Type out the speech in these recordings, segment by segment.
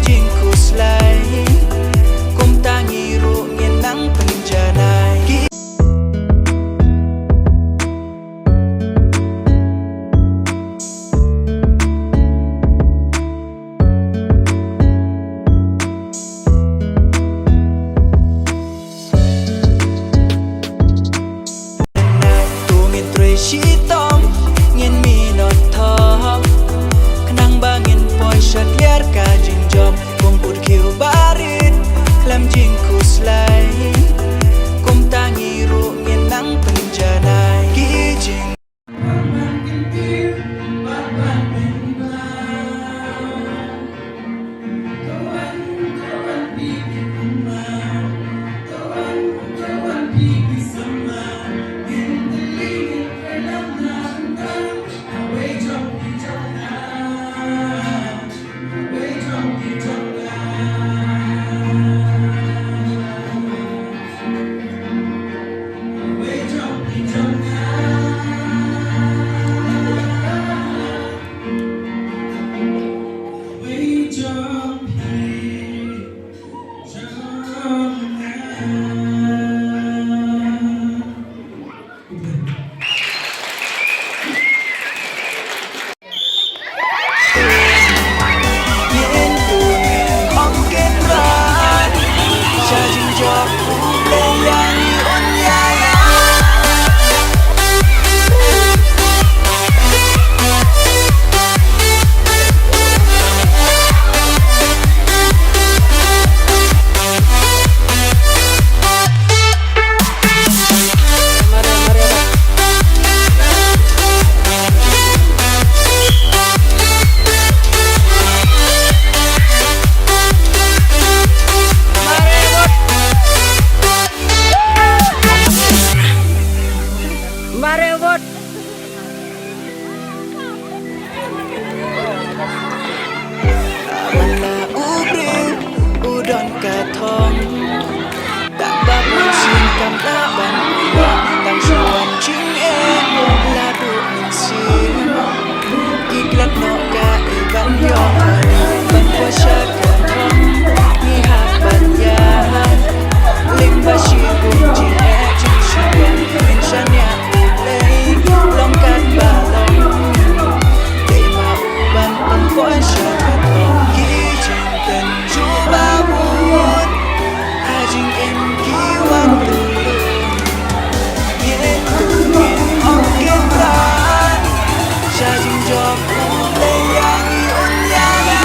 jingku selai kum tangi ru nyenang penjanai. Tungin trui shitom ngin mi not thom kenang bangin poi shat liar ka jing jom kum put kiu barit klam jingku selai kum tangi ru nyenang penjanai kijing. Udon katong tak babun singkam laban tang suan ching ladu sim iklat no ka iban yo ban puasa katong ni haban ya limba shi bum jing jing shi mention ya long kat balong te ma uban ban puasa katong kijing kan babut ajing em kiwan turun yen tungin ongken ran jajing jok leyangi unyana.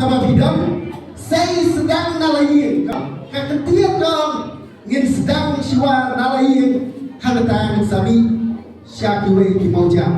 kama bidang saya sedang nalayin kaketian dong ngin sedang siwa nalayin hanata sami syakiwe di mauja